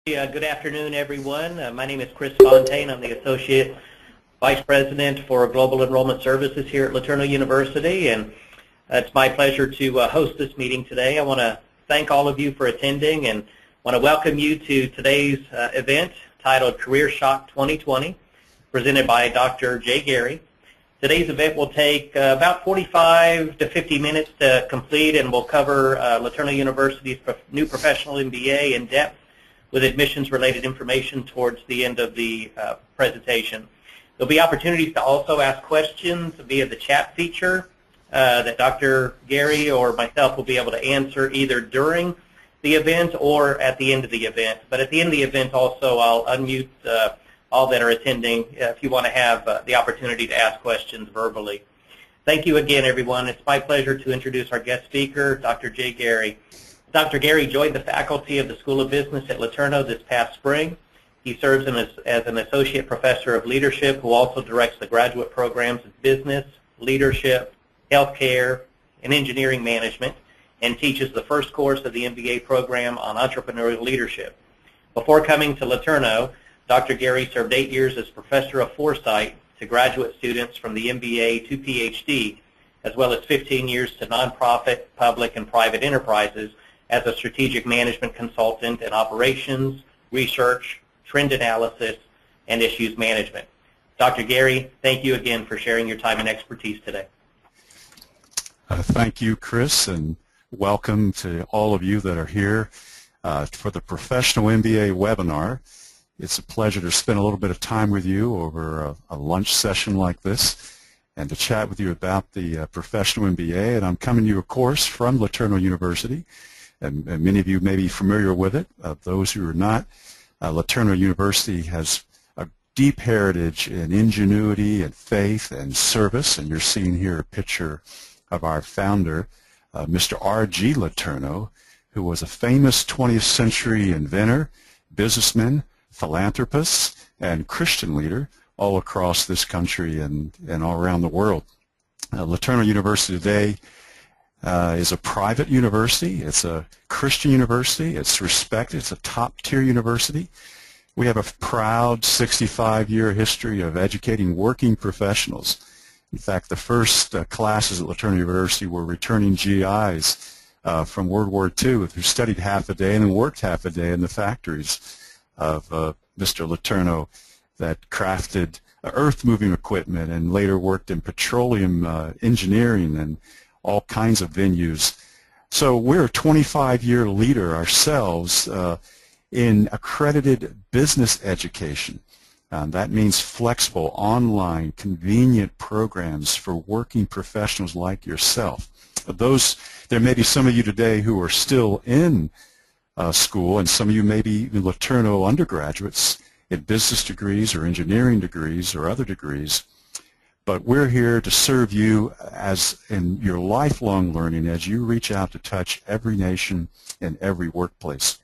Good afternoon, everyone. My name is Chris Fontaine. I'm the Associate Vice President for Global Enrollment Services here at LeTourneau University, and it's my pleasure to host this meeting today. I want to thank all of you for attending and want to welcome you to today's event titled Career Shock 2020, presented by Dr. Jay Gary. Today's event will take about 45 to 50 minutes to complete, and will cover LeTourneau University's new Professional MBA in depth with admissions-related information towards the end of the presentation. There'll be opportunities to also ask questions via the chat feature that Dr. Gary or myself will be able to answer either during the event or at the end of the event. But at the end of the event also, I'll unmute all that are attending if you want to have the opportunity to ask questions verbally. Thank you again, everyone. It's my pleasure to introduce our guest speaker, Dr. Jay Gary. Dr. Gary joined the faculty of the School of Business at LeTourneau this past spring. He serves as an Associate Professor of Leadership who also directs the graduate programs of Business, Leadership, Healthcare, and Engineering Management, and teaches the first course of the MBA program on Entrepreneurial Leadership. Before coming to LeTourneau, Dr. Gary served 8 years as Professor of Foresight to graduate students from the MBA to PhD, as well as 15 years to nonprofit, public, and private enterprises as a strategic management consultant in operations, research, trend analysis, and issues management. Dr. Gary, thank you again for sharing your time and expertise today. Thank you, Chris, and welcome to all of you that are here for the Professional MBA webinar. It's a pleasure to spend a little bit of time with you over a lunch session like this and to chat with you about the Professional MBA. And I'm coming to you, of course, from LeTourneau University, and many of you may be familiar with it. Those who are not, LeTourneau University has a deep heritage in ingenuity and faith and service, and you're seeing here a picture of our founder, Mr. R.G. LeTourneau, who was a famous 20th century inventor, businessman, philanthropist, and Christian leader all across this country and all around the world. LeTourneau University today is a private university. It's a Christian university. It's respected. It's a top-tier university. We have a proud 65-year history of educating working professionals. In fact, the first classes at LeTourneau University were returning GIs from World War II who studied half a day and then worked half a day in the factories of Mr. LeTourneau that crafted earth-moving equipment and later worked in petroleum engineering and all kinds of venues. So we're a 25-year leader ourselves in accredited business education. That means flexible, online, convenient programs for working professionals like yourself. There may be some of you today who are still in school, and some of you may be LeTourneau undergraduates in business degrees or engineering degrees or other degrees. But we're here to serve you as in your lifelong learning as you reach out to touch every nation and every workplace.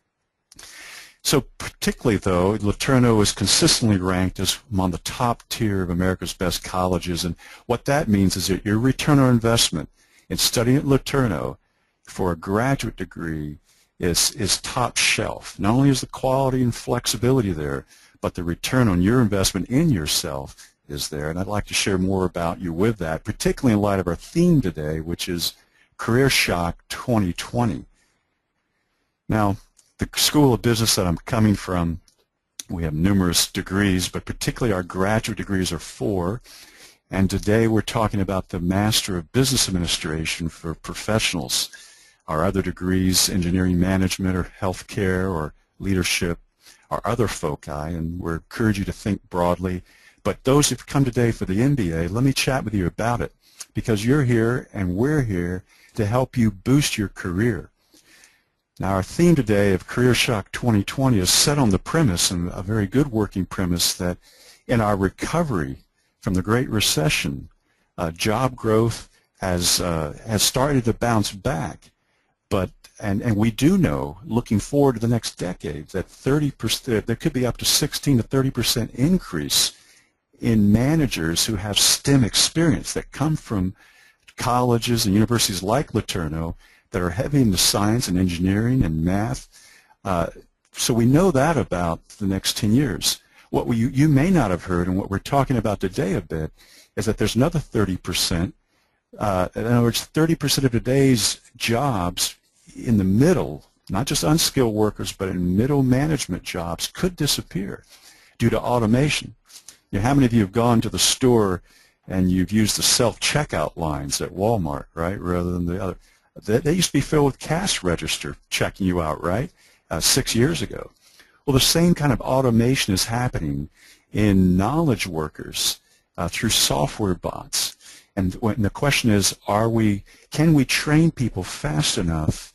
So particularly, though, LeTourneau is consistently ranked as among the top tier of America's best colleges, and what that means is that your return on investment in studying at LeTourneau for a graduate degree is top shelf. Not only is the quality and flexibility there, but the return on your investment in yourself is there, and I'd like to share more about you with that, particularly in light of our theme today, which is Career Shock 2020. Now, the School of Business that I'm coming from, we have numerous degrees, but particularly our graduate degrees are 4, and today we're talking about the Master of Business Administration for professionals. Our other degrees, engineering management or healthcare or leadership, are other foci, and we encourage you to think broadly. But those who've come today for the MBA, let me chat with you about it, because you're here and we're here to help you boost your career. Now, our theme today of Career Shock 2020 is set on the premise, and a very good working premise, that in our recovery from the Great Recession, job growth has started to bounce back. And we do know, looking forward to the next decade, that 30%, there could be up to 16 to 30% increase in managers who have STEM experience that come from colleges and universities like LeTourneau that are heavy into science and engineering and math. So we know that about the next 10 years. What you may not have heard, and what we're talking about today a bit, is that there's another 30%. In other words, 30% of today's jobs in the middle, not just unskilled workers, but in middle management jobs, could disappear due to automation. You know, how many of you have gone to the store and you've used the self-checkout lines at Walmart, right, rather than the other? They used to be filled with cash register checking you out, right, 6 years ago. Well, the same kind of automation is happening in knowledge workers through software bots. And the question is, can we train people fast enough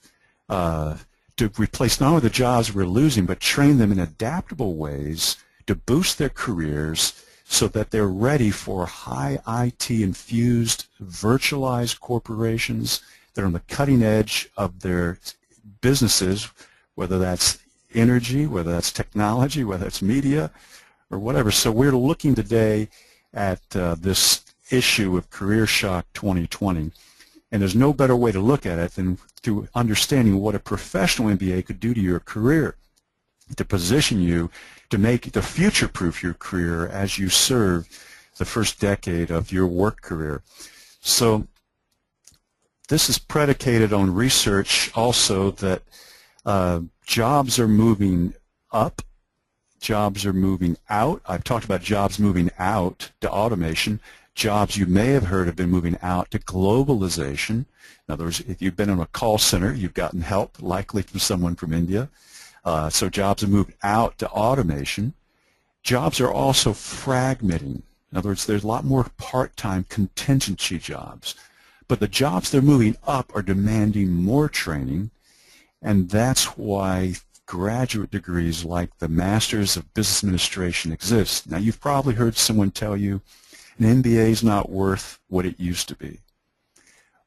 to replace not only the jobs we're losing, but train them in adaptable ways to boost their careers so that they're ready for high IT-infused, virtualized corporations that are on the cutting edge of their businesses, whether that's energy, whether that's technology, whether it's media, or whatever. So we're looking today at this issue of Career Shock 2020, and there's no better way to look at it than through understanding what a professional MBA could do to your career, to position you to future-proof your career as you serve the first decade of your work career. So this is predicated on research also that jobs are moving up, jobs are moving out. I've talked about jobs moving out to automation. Jobs you may have heard have been moving out to globalization. In other words, if you've been in a call center, you've gotten help, likely from someone from India. So jobs have moved out to automation. Jobs are also fragmenting. In other words, there's a lot more part-time contingency jobs. But the jobs they're moving up are demanding more training, and that's why graduate degrees like the Masters of Business Administration exist. Now, you've probably heard someone tell you an MBA is not worth what it used to be.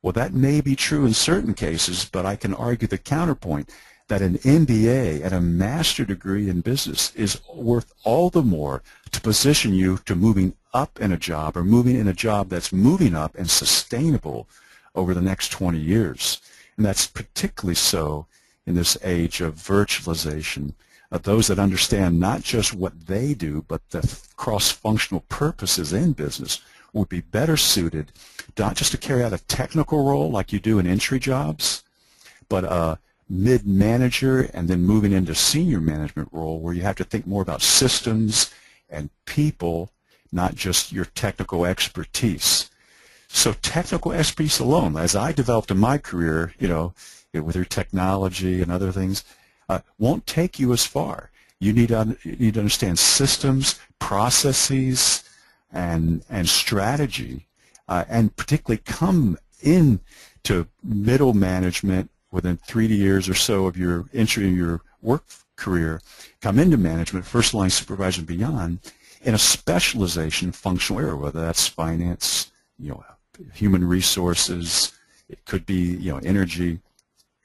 Well, that may be true in certain cases, but I can argue the counterpoint that an MBA and a master degree in business is worth all the more to position you to moving up in a job, or moving in a job that's moving up and sustainable over the next 20 years. And that's particularly so in this age of virtualization. Those that understand not just what they do, but the cross-functional purposes in business would be better suited not just to carry out a technical role like you do in entry jobs, but a mid-manager and then moving into senior management role where you have to think more about systems and people, not just your technical expertise. So technical expertise alone, as I developed in my career, with your technology and other things, won't take you as far. You need to understand systems, processes, and strategy, and particularly come into middle management within 3 years or so of your entry in your work career, come into management, first line supervisor and beyond, in a specialization functional area, whether that's finance, human resources, it could be energy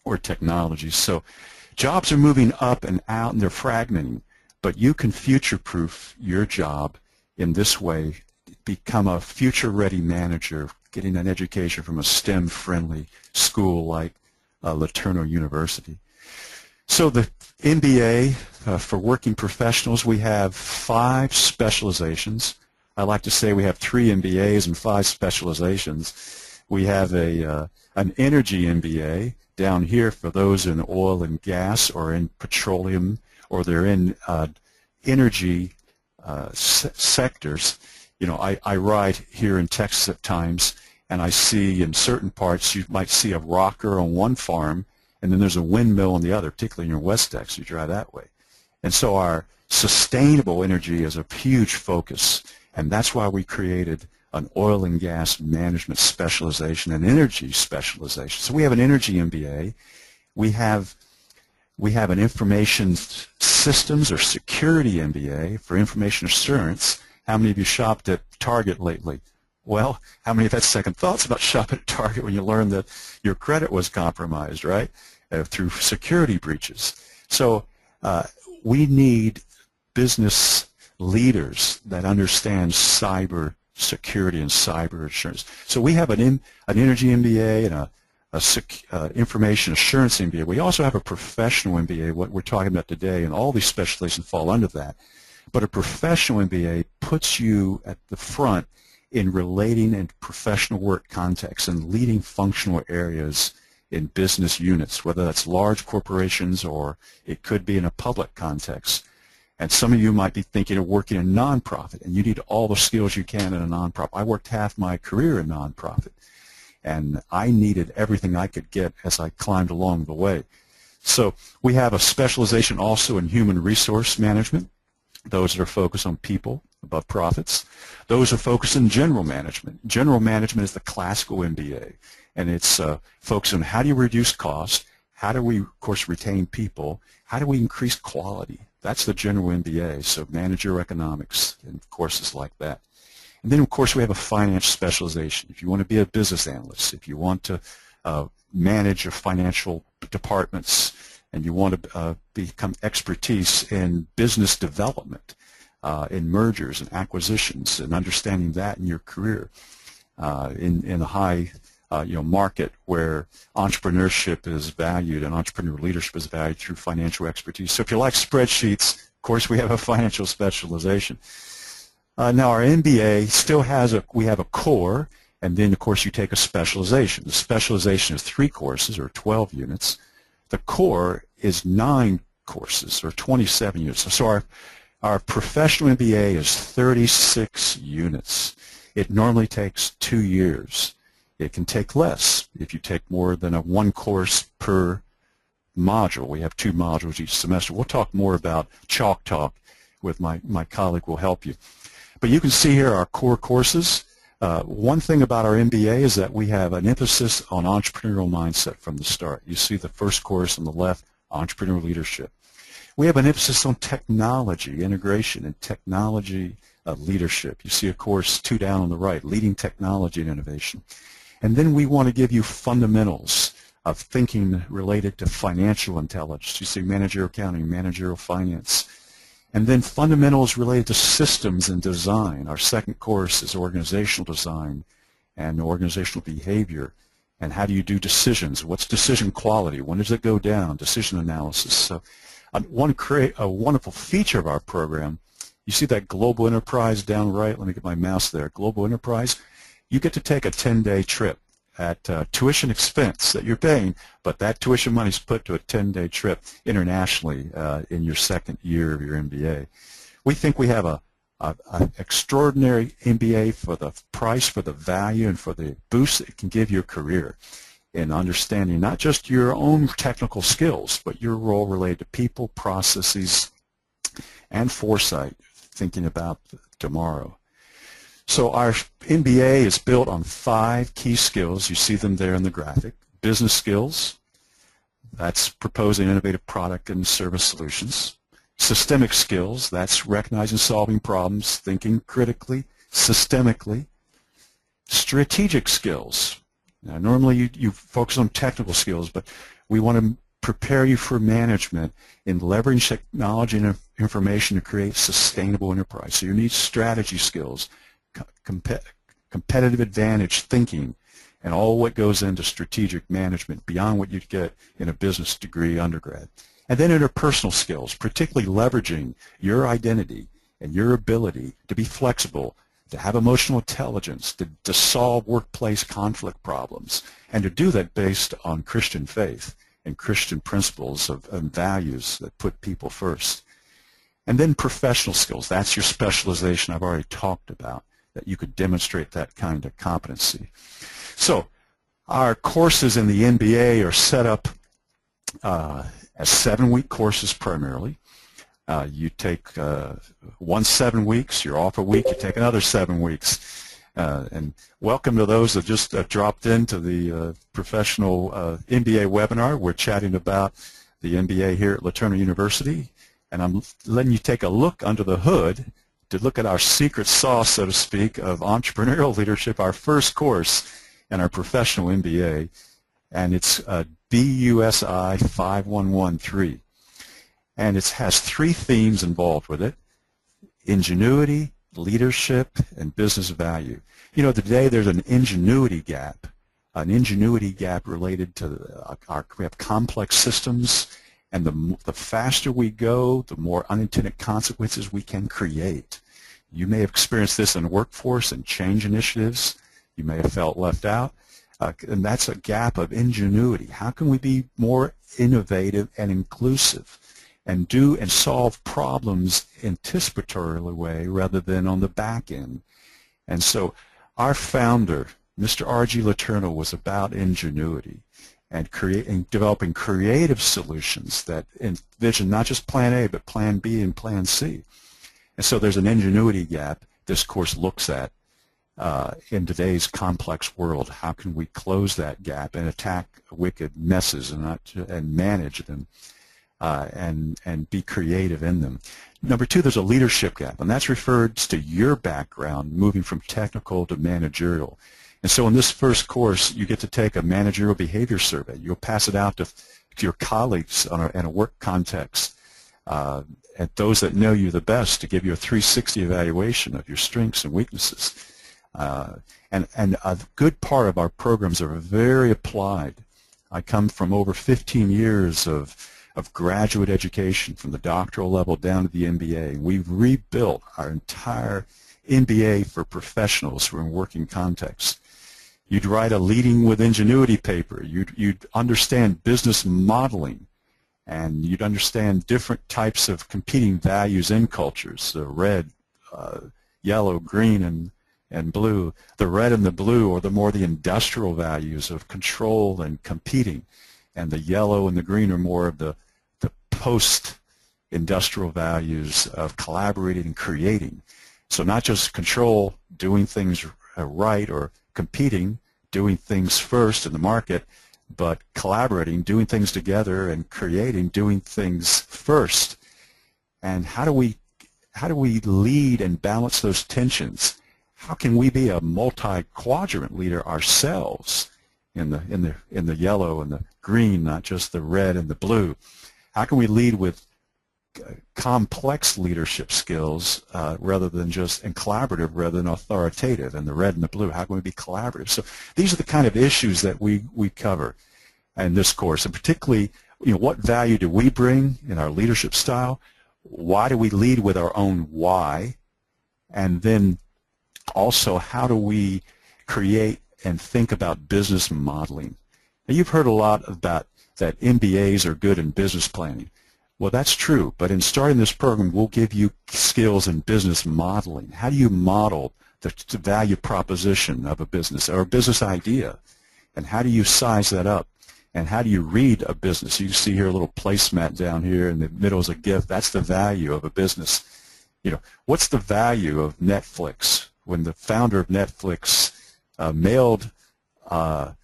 or technology. So jobs are moving up and out and they're fragmenting, but you can future-proof your job in this way, become a future-ready manager, getting an education from a STEM-friendly school like LeTourneau University. So the MBA for working professionals, we have 5 specializations. I like to say we have 3 MBAs and 5 specializations. We have an energy MBA down here for those in oil and gas or in petroleum, or they're in energy sectors. I ride here in Texas at times, and I see in certain parts you might see a rocker on one farm, and then there's a windmill on the other, particularly in your West Texas, you drive that way. And so our sustainable energy is a huge focus, and that's why we created an oil and gas management specialization and energy specialization. So we have an energy MBA. We have an information systems or security MBA for information assurance. How many of you shopped at Target lately? Well, how many have had second thoughts about shopping at Target when you learned that your credit was compromised, right, through security breaches? So we need business leaders that understand cyber security and cyber assurance. So we have an energy MBA and information assurance MBA. We also have a professional MBA, what we're talking about today, and all these specializations fall under that. But a professional MBA puts you at the front in relating in professional work contexts and leading functional areas in business units, whether that's large corporations or it could be in a public context. And some of you might be thinking of working in a nonprofit, and you need all the skills you can in a nonprofit. I worked half my career in nonprofit, and I needed everything I could get as I climbed along the way. So we have a specialization also in human resource management. Those that are focused on people above profits. Those are focused in general management. General management is the classical MBA, and it's focused on how do you reduce cost, how do we, of course, retain people, how do we increase quality. That's the general MBA, so managerial economics and courses like that. And then, of course, we have a finance specialization. If you want to be a business analyst, if you want to manage your financial departments, and you want to become expertise in business development, in mergers and acquisitions, and understanding that in your career, in a high market where entrepreneurship is valued and entrepreneurial leadership is valued through financial expertise. So if you like spreadsheets, of course, we have a financial specialization. Now our MBA still has we have a core, and then of course you take a specialization. The specialization is 3 courses or 12 units. The core is 9 courses or 27 units. So our professional MBA is 36 units. It normally takes 2 years. It can take less if you take more than 1 course per module. We have 2 modules each semester. We'll talk more about Chalk Talk with my colleague will help you. But you can see here our core courses. One thing about our MBA is that we have an emphasis on entrepreneurial mindset from the start. You see the first course on the left, entrepreneurial leadership. We have an emphasis on technology integration and technology leadership. You see, of course, 2 down on the right, leading technology and innovation. And then we want to give you fundamentals of thinking related to financial intelligence. You see managerial accounting, managerial finance. And then fundamentals related to systems and design. Our second course is organizational design and organizational behavior. And how do you do decisions? What's decision quality? When does it go down? Decision analysis. So a wonderful feature of our program, you see that global enterprise down right? Let me get my mouse there. Global enterprise. You get to take a 10-day trip at tuition expense that you're paying, but that tuition money is put to a 10-day trip internationally in your second year of your MBA. We think we have an extraordinary MBA for the price, for the value, and for the boost it can give your career in understanding not just your own technical skills, but your role related to people, processes, and foresight, thinking about tomorrow. So our MBA is built on 5 key skills. You see them there in the graphic. Business skills, that's proposing innovative product and service solutions. Systemic skills, that's recognizing solving problems, thinking critically, systemically. Strategic skills, now normally you focus on technical skills, but we want to prepare you for management in leveraging technology and information to create sustainable enterprise. So you need strategy skills, competitive advantage thinking, and all what goes into strategic management beyond what you'd get in a business degree undergrad. And then interpersonal skills, particularly leveraging your identity and your ability to be flexible, to have emotional intelligence, to solve workplace conflict problems, and to do that based on Christian faith and Christian principles and values that put people first. And then professional skills, that's your specialization I've already talked about, that you could demonstrate that kind of competency. So our courses in the MBA are set up as 7-week courses primarily. You take 7 weeks, you're off a week, you take another 7 weeks. And welcome to those that just dropped into the professional MBA webinar. We're chatting about the MBA here at LeTourneau University, and I'm letting you take a look under the hood to look at our secret sauce, so to speak, of entrepreneurial leadership, our first course in our professional MBA, and it's BUSI 5113. And it has 3 themes involved with it: ingenuity, leadership, and business value. You know, today there's an ingenuity gap an ingenuity gap related to we have complex systems, and the faster we go, the more unintended consequences we can create. You may have experienced this in the workforce and change initiatives. You may have felt left out, and that's a gap of ingenuity. How can we be more innovative and inclusive and do and solve problems anticipatorily way rather than on the back end? And so our founder, Mr. R.G. LeTourneau, was about ingenuity and developing creative solutions that envision not just Plan A, but Plan B and Plan C. And so there's an ingenuity gap this course looks at in today's complex world. How can we close that gap and attack wicked messes and manage them and be creative in them? Number two, there's a leadership gap, and that's refers to your background moving from technical to managerial. And so in this first course, you get to take a managerial behavior survey. You'll pass it out to your colleagues in a work context, and those that know you the best, to give you a 360 evaluation of your strengths and weaknesses. And a good part of our programs are very applied. I come from over 15 years of graduate education, from the doctoral level down to the MBA. We've rebuilt our entire MBA for professionals who are in working contexts. You'd write a Leading with Ingenuity paper. You'd understand business modeling, and you'd understand different types of competing values in cultures, red, yellow, green, and blue. The red and the blue are the industrial values of control and competing, and the yellow and the green are more of the post-industrial values of collaborating and creating. So not just control, doing things right, or competing, doing things first in the market, but collaborating, doing things together, and creating, doing things first. And how do we lead and balance those tensions? How can we be a multi-quadrant leader ourselves in the yellow and the green, not just the red and the blue? How can we lead with complex leadership skills rather than and collaborative rather than authoritative, and the red and the blue? How can we be collaborative? So these are the kind of issues that we cover in this course, and particularly, what value do we bring in our leadership style? Why do we lead with our own why? And then also, how do we create and think about business modeling? Now, you've heard a lot about that MBAs are good in business planning. Well, that's true, but in starting this program, we'll give you skills in business modeling. How do you model the value proposition of a business or a business idea? And how do you size that up? And how do you read a business? You see here a little placemat down here in the middle is a gift. That's the value of a business. What's the value of Netflix? When the founder of Netflix mailed a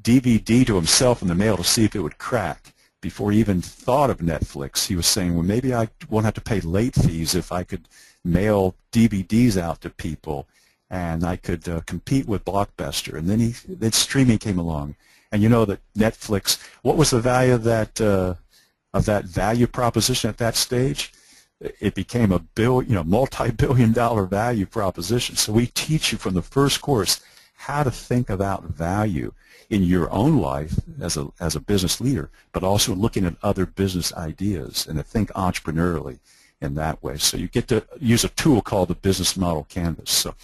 DVD to himself in the mail to see if it would crack, before he even thought of Netflix, he was saying, well, maybe I won't have to pay late fees if I could mail DVDs out to people, and I could compete with Blockbuster. And then streaming came along, and you know that Netflix. What was the value of that value proposition at that stage? It became a multi-billion-dollar value proposition. So we teach you from the first course how to think about value in your own life as a business leader, but also looking at other business ideas and to think entrepreneurially in that way. So you get to use a tool called the Business Model Canvas. So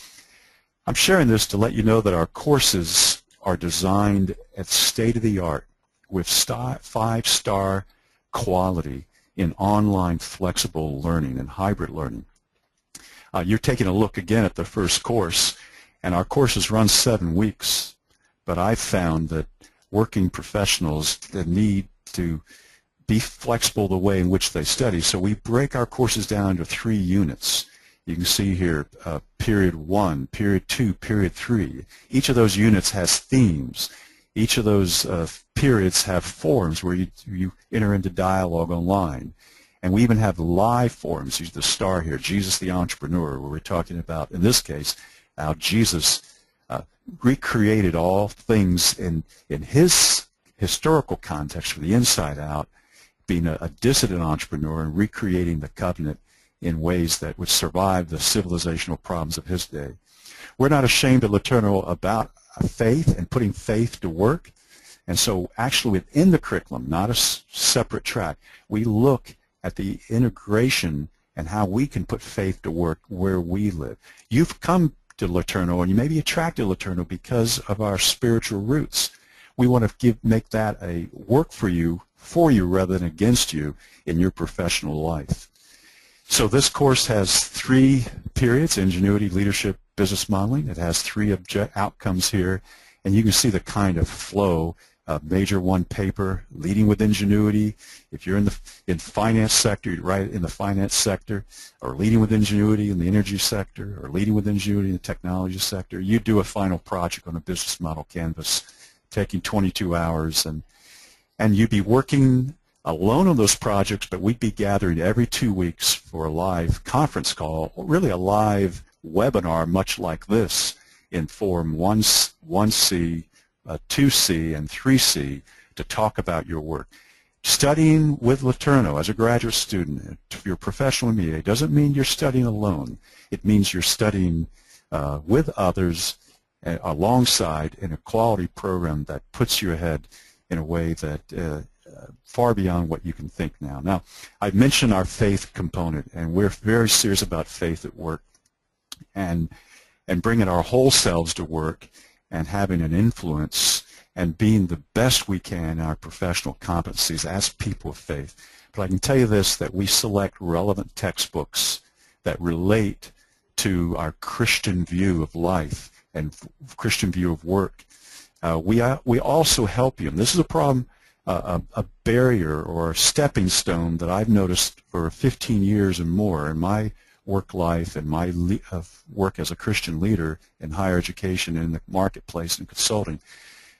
I'm sharing this to let you know that our courses are designed at state-of-the-art with 5-star quality in online flexible learning and hybrid learning. You're taking a look again at the first course, and our courses run 7 weeks. But I've found that working professionals that need to be flexible the way in which they study. So we break our courses down into 3 units. You can see here period 1, period 2, period 3. Each of those units has themes. Each of those periods have forums where you enter into dialogue online. And we even have live forums. Use the star here, Jesus the Entrepreneur, where we're talking about, in this case, how Jesus recreated all things in his historical context from the inside out, being a dissident entrepreneur and recreating the covenant in ways that would survive the civilizational problems of his day. We're not ashamed at LeTourneau about faith and putting faith to work. And so actually within the curriculum, not a separate track, we look at the integration and how we can put faith to work where we live. You've come to LeTourneau, and you may be attracted to LeTourneau because of our spiritual roots. We want to make that a work for you rather than against you in your professional life. So this course has 3 periods: ingenuity, leadership, business modeling. It has 3 outcomes here, and you can see the kind of flow. Major 1 paper, leading with ingenuity. If you're in the finance sector, you write in the finance sector, or leading with ingenuity in the energy sector, or leading with ingenuity in the technology sector. You do a final project on a business model canvas, taking 22 hours, and you'd be working alone on those projects, but we'd be gathering every 2 weeks for a live conference call, really a live webinar much like this in Forum 1C, 2C, and 3C to talk about your work. Studying with LeTourneau as a graduate student, your professional MBA, doesn't mean you're studying alone. It means you're studying with others alongside in a quality program that puts you ahead in a way that far beyond what you can think now. Now, I mentioned our faith component, and we're very serious about faith at work and bringing our whole selves to work and having an influence and being the best we can in our professional competencies as people of faith. But I can tell you this, that we select relevant textbooks that relate to our Christian view of life and Christian view of work. We also help you, and this is a problem, a barrier or a stepping stone that I've noticed for 15 years and more in my work life and my work as a Christian leader in higher education and in the marketplace and consulting,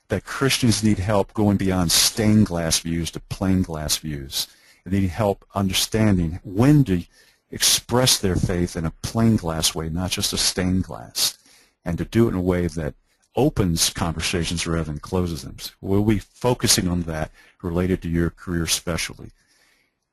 that Christians need help going beyond stained glass views to plain glass views. They need help understanding when to express their faith in a plain glass way, not just a stained glass, and to do it in a way that opens conversations rather than closes them. So we'll be focusing on that related to your career specialty.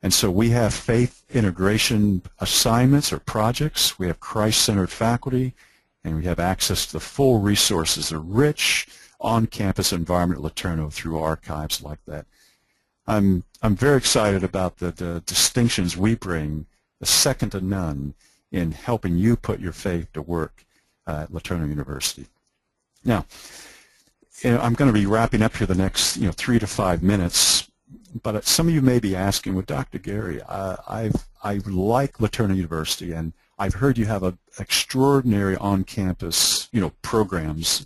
And so we have faith integration assignments or projects, we have Christ-centered faculty, and we have access to the full resources, a rich on-campus environment at LeTourneau through archives like that. I'm very excited about the distinctions we bring, the second to none, in helping you put your faith to work at LeTourneau University. Now, I'm going to be wrapping up here the next 3 to 5 minutes. But some of you may be asking, well, Dr. Gary, I like LeTourneau University, and I've heard you have an extraordinary on-campus, programs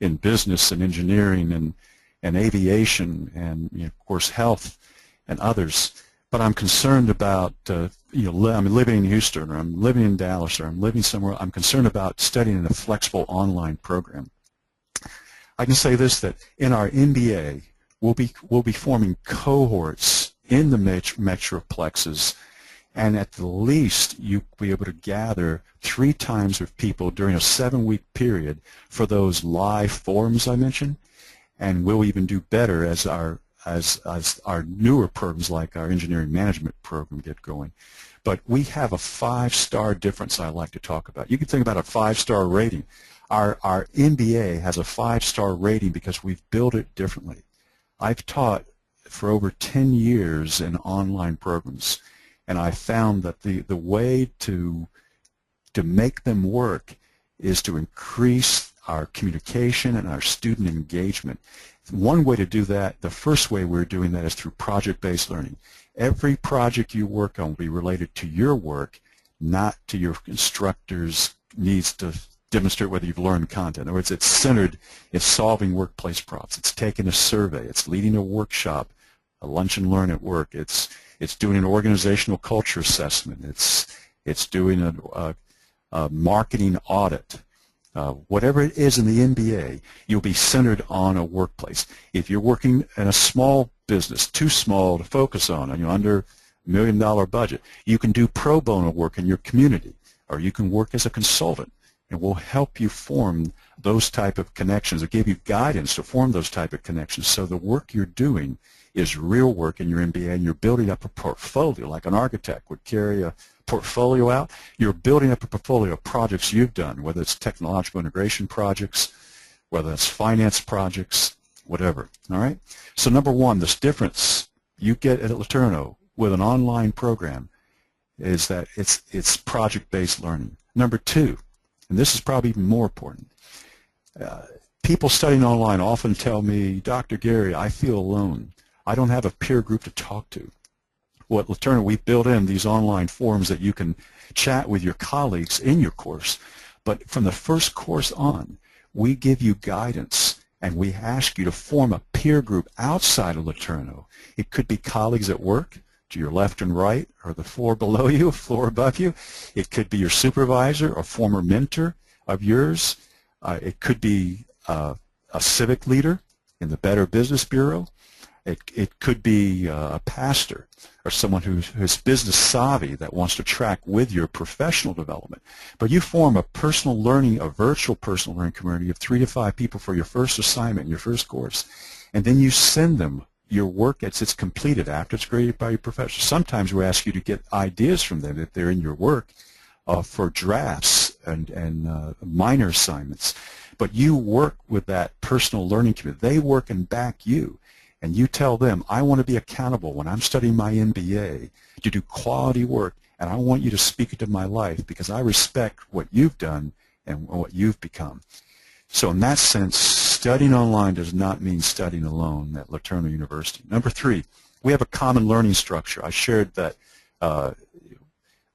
in business and engineering and aviation and, of course, health and others. But I'm concerned about, I'm living in Houston, or I'm living in Dallas, or I'm living somewhere. I'm concerned about studying in a flexible online program. I can say this, that in our MBA, we'll be forming cohorts in the metroplexes, and at the least you'll be able to gather 3 times with people during a 7-week period for those live forums I mentioned, and we'll even do better as our newer programs like our engineering management program get going. But we have a 5-star difference I like to talk about. You can think about a 5-star rating. Our MBA has a 5-star rating because we've built it differently. I've taught for over 10 years in online programs, and I found that the way to make them work is to increase our communication and our student engagement. One way to do that, the first way we're doing that, is through project-based learning. Every project you work on will be related to your work, not to your instructor's needs to demonstrate whether you've learned content. In other words, it's centered in solving workplace problems. It's taking a survey. It's leading a workshop, a lunch and learn at work. It's doing an organizational culture assessment. It's doing a marketing audit. Whatever it is in the MBA, you'll be centered on a workplace. If you're working in a small business, too small to focus on, under $1 million budget, you can do pro bono work in your community, or you can work as a consultant. And we'll help you form those type of connections, or give you guidance to form those type of connections, so the work you're doing is real work in your MBA, and you're building up a portfolio like an architect would carry a portfolio out. You're building up a portfolio of projects you've done, whether it's technological integration projects whether that's finance projects, whatever. All right? So number one, this difference you get at LeTourneau with an online program is that it's project-based learning. Number two, and this is probably even more important, people studying online often tell me, Dr. Gary, I feel alone. I don't have a peer group to talk to. Well, at LeTourneau, we've built in these online forums that you can chat with your colleagues in your course. But from the first course on, we give you guidance, and we ask you to form a peer group outside of LeTourneau. It could be colleagues at work, to your left and right, or the floor below you, floor above you. It could be your supervisor or former mentor of yours. It could be a civic leader in the Better Business Bureau. It could be a pastor or someone who's business savvy that wants to track with your professional development. But you form a personal learning, a virtual personal learning community of 3 to 5 people for your first assignment, your first course, and then you send them your work as it's completed after it's graded by your professor. Sometimes we ask you to get ideas from them if they're in your work for drafts and minor assignments. But you work with that personal learning community. They work and back you. And you tell them, I want to be accountable when I'm studying my MBA to do quality work, and I want you to speak into my life because I respect what you've done and what you've become. So in that sense, studying online does not mean studying alone at LeTourneau University. Number three, we have a common learning structure. I shared that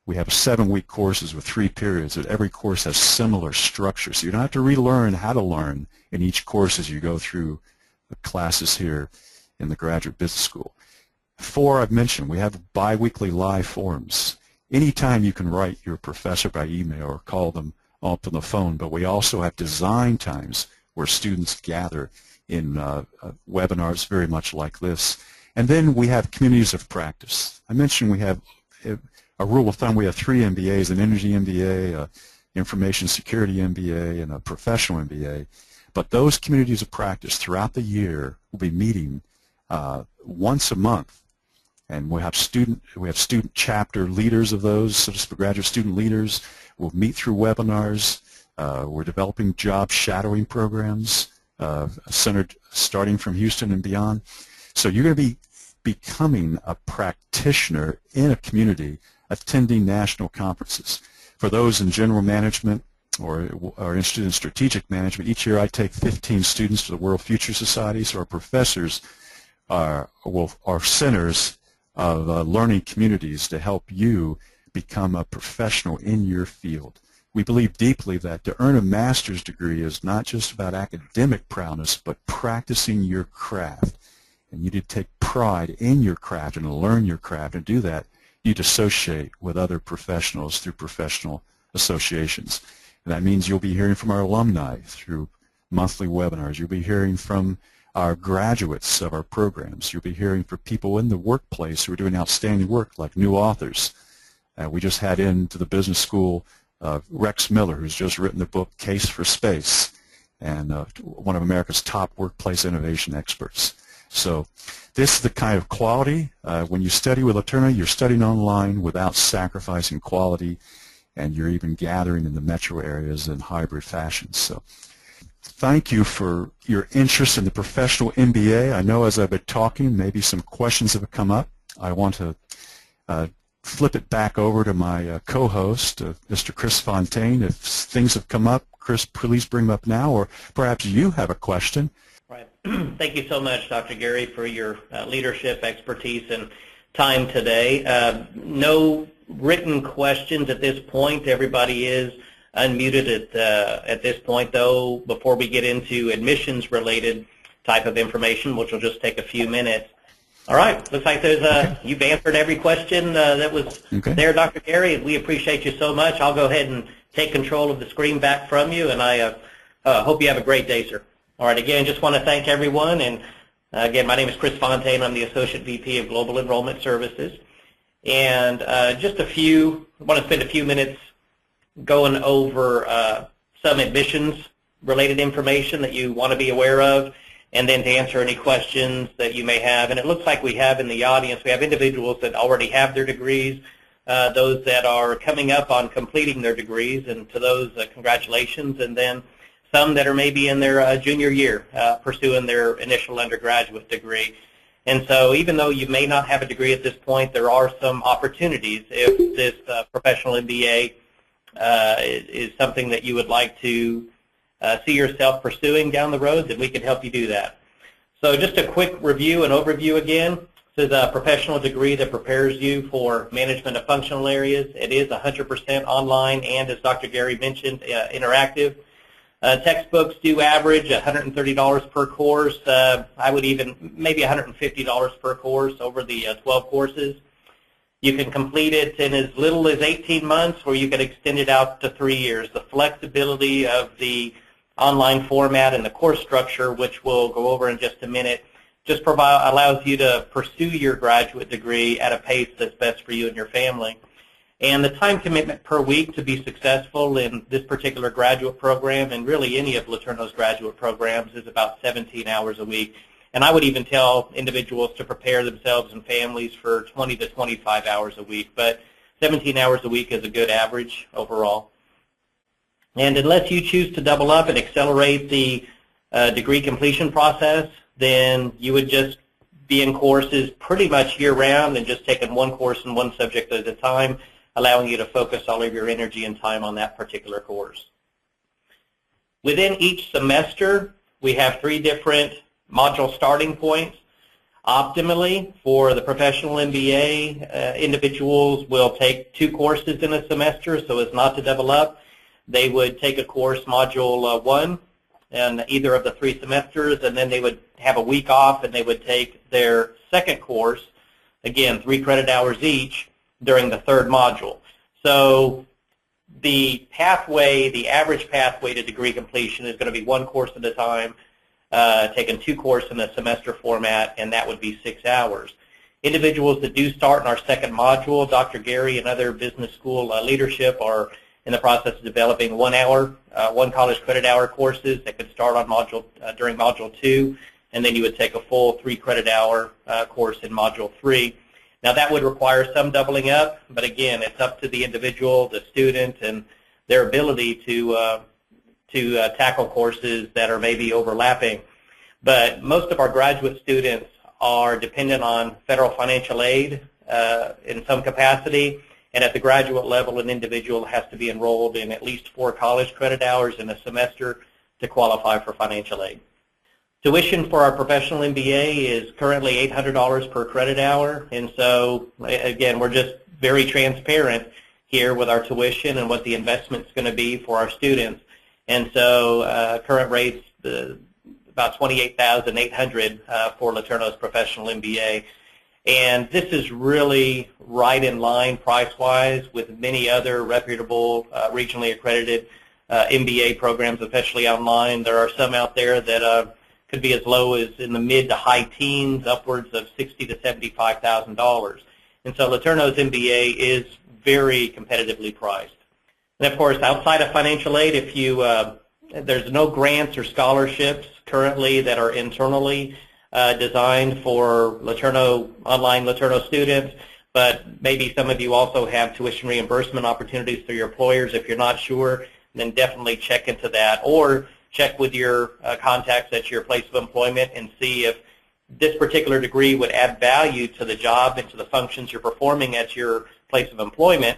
we have 7-week courses with 3 periods, that every course has similar structure. So you don't have to relearn how to learn in each course as you go through the classes here in the Graduate Business School. 4, I've mentioned, we have bi-weekly live forums. Anytime you can write your professor by email or call them up on the phone, but we also have design times where students gather in webinars very much like this. And then we have communities of practice. I mentioned we have a rule of thumb. We have 3 MBAs, an energy MBA, an information security MBA, and a professional MBA. But those communities of practice throughout the year will be meeting once a month, and we have student chapter leaders of those, so to speak, graduate student leaders. We'll meet through webinars. We're developing job shadowing programs centered starting from Houston and beyond. So you're going to be becoming a practitioner in a community attending national conferences. For those in general management or are interested in strategic management, each year I take 15 students to the World Future Society. So our professors are centers of learning communities to help you become a professional in your field. We believe deeply that to earn a master's degree is not just about academic prowess, but practicing your craft. And you need to take pride in your craft and to learn your craft. And do that, you associate with other professionals through professional associations. And that means you'll be hearing from our alumni through monthly webinars. You'll be hearing from our graduates of our programs. You'll be hearing from people in the workplace who are doing outstanding work, like new authors. We just had into the business school Rex Miller, who's just written the book Case for Space, and one of America's top workplace innovation experts. So this is the kind of quality. When you study with LeTourneau, you're studying online without sacrificing quality, and you're even gathering in the metro areas in hybrid fashion. So thank you for your interest in the Professional MBA. I know as I've been talking, maybe some questions have come up. I want to flip it back over to my co-host, Mr. Chris Fontaine. If things have come up, Chris, please bring them up now, or perhaps you have a question. Right. Thank you so much, Dr. Gary, for your leadership, expertise, and time today. No written questions at this point. Everybody is unmuted at this point, though. Before we get into admissions-related type of information, which will just take a few minutes. All right. Looks like there's you've answered every question that was there, Dr. Gary. We appreciate you so much. I'll go ahead and take control of the screen back from you, and I hope you have a great day, sir. All right. Again, just want to thank everyone. And again, my name is Chris Fontaine. I'm the Associate VP of Global Enrollment Services. And just I want to spend a few minutes going over some admissions-related information that you want to be aware of, and then to answer any questions that you may have. And it looks like we have in the audience, we have individuals that already have their degrees, those that are coming up on completing their degrees, and to those, congratulations. And then some that are maybe in their junior year pursuing their initial undergraduate degree. And so even though you may not have a degree at this point, there are some opportunities if this professional MBA is something that you would like to see yourself pursuing down the road, then we can help you do that. So just a quick review and overview again. This is a professional degree that prepares you for management of functional areas. It is 100% online and, as Dr. Gary mentioned, interactive. Textbooks do average $130 per course. I would even maybe $150 per course over the 12 courses. You can complete it in as little as 18 months, or you can extend it out to 3 years. The flexibility of the online format and the course structure, which we'll go over in just a minute, just allows you to pursue your graduate degree at a pace that's best for you and your family. And the time commitment per week to be successful in this particular graduate program, and really any of LeTourneau's graduate programs, is about 17 hours a week. And I would even tell individuals to prepare themselves and families for 20 to 25 hours a week. But 17 hours a week is a good average overall. And unless you choose to double up and accelerate the degree completion process, then you would just be in courses pretty much year-round and just taking one course and one subject at a time, allowing you to focus all of your energy and time on that particular course. Within each semester, we have 3 different module starting points. Optimally, for the professional MBA, individuals will take 2 courses in a semester so as not to double up. They would take a course, module 1, in either of the 3 semesters, and then they would have a week off and they would take their second course, again, 3 credit hours each, during the 3rd module. So the pathway, the average pathway to degree completion is going to be 1 course at a time, taking 2 courses in a semester format, and that would be 6 hours. Individuals that do start in our 2nd module, Dr. Gary and other business school leadership are in the process of developing 1 college credit hour courses that could start on during module 2, and then you would take a full 3 credit hour course in module 3. Now that would require some doubling up, but again, it's up to the individual, the student, and their ability to tackle courses that are maybe overlapping. But most of our graduate students are dependent on federal financial aid in some capacity, and at the graduate level, an individual has to be enrolled in at least 4 college credit hours in a semester to qualify for financial aid. Tuition for our professional MBA is currently $800 per credit hour, and so again, we're just very transparent here with our tuition and what the investment's going to be for our students. And so current rates, about $28,800 for LeTourneau's professional MBA. And this is really right in line price-wise with many other reputable, regionally accredited MBA programs, especially online. There are some out there that could be as low as in the mid to high teens, upwards of $60,000 to $75,000. And so LeTourneau's MBA is very competitively priced. And of course, outside of financial aid, if you there's no grants or scholarships currently that are internally designed for online LeTourneau students, but maybe some of you also have tuition reimbursement opportunities through your employers. If you're not sure, then definitely check into that, or check with your contacts at your place of employment and see if this particular degree would add value to the job and to the functions you're performing at your place of employment.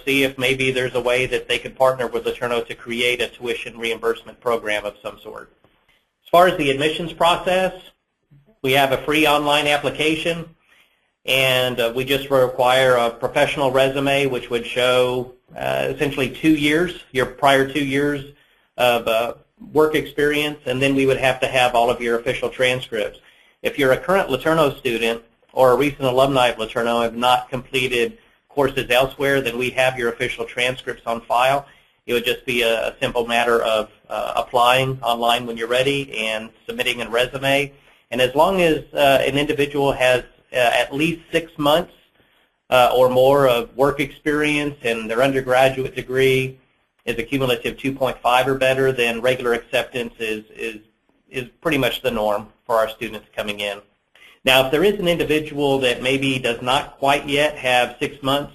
See if maybe there's a way that they could partner with LeTourneau to create a tuition reimbursement program of some sort. As far as the admissions process, we have a free online application, and we just require a professional resume, which would show essentially 2 years, your prior 2 years of work experience, and then we would have to have all of your official transcripts. If you're a current LeTourneau student or a recent alumni of LeTourneau and have not completed courses elsewhere, then we have your official transcripts on file. It would just be a simple matter of applying online when you're ready and submitting a resume. And as long as an individual has at least 6 months or more of work experience and their undergraduate degree is a cumulative 2.5 or better, then regular acceptance is pretty much the norm for our students coming in. Now, if there is an individual that maybe does not quite yet have 6 months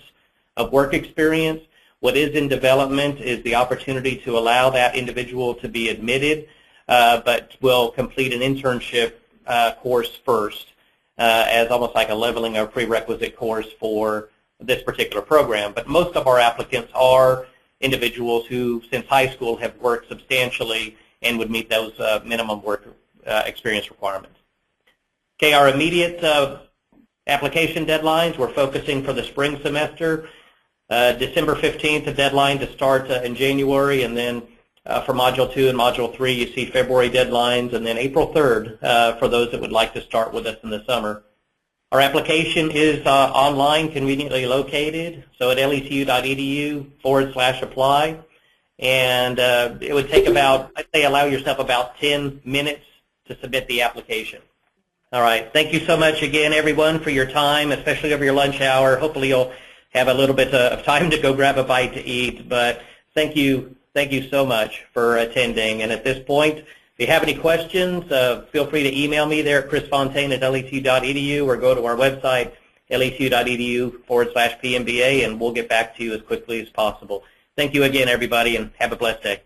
of work experience, What is in development is the opportunity to allow that individual to be admitted, but will complete an internship course first as almost like a leveling or prerequisite course for this particular program. But most of our applicants are individuals who, since high school, have worked substantially and would meet those minimum work experience requirements. Okay, our immediate application deadlines, we're focusing for the spring semester. December 15th, the deadline to start in January, and then for Module 2 and Module 3, you see February deadlines, and then April 3rd for those that would like to start with us in the summer. Our application is online, conveniently located, so at letu.edu/apply, and it would take about, I'd say allow yourself about 10 minutes to submit the application. All right, thank you so much again, everyone, for your time, especially over your lunch hour. Hopefully you'll have a little bit of time to go grab a bite to eat, but thank you so much for attending. And at this point, if you have any questions, feel free to email me there at chrisfontaine@letu.edu or go to our website, letu.edu/PMBA, and we'll get back to you as quickly as possible. Thank you again, everybody, and have a blessed day.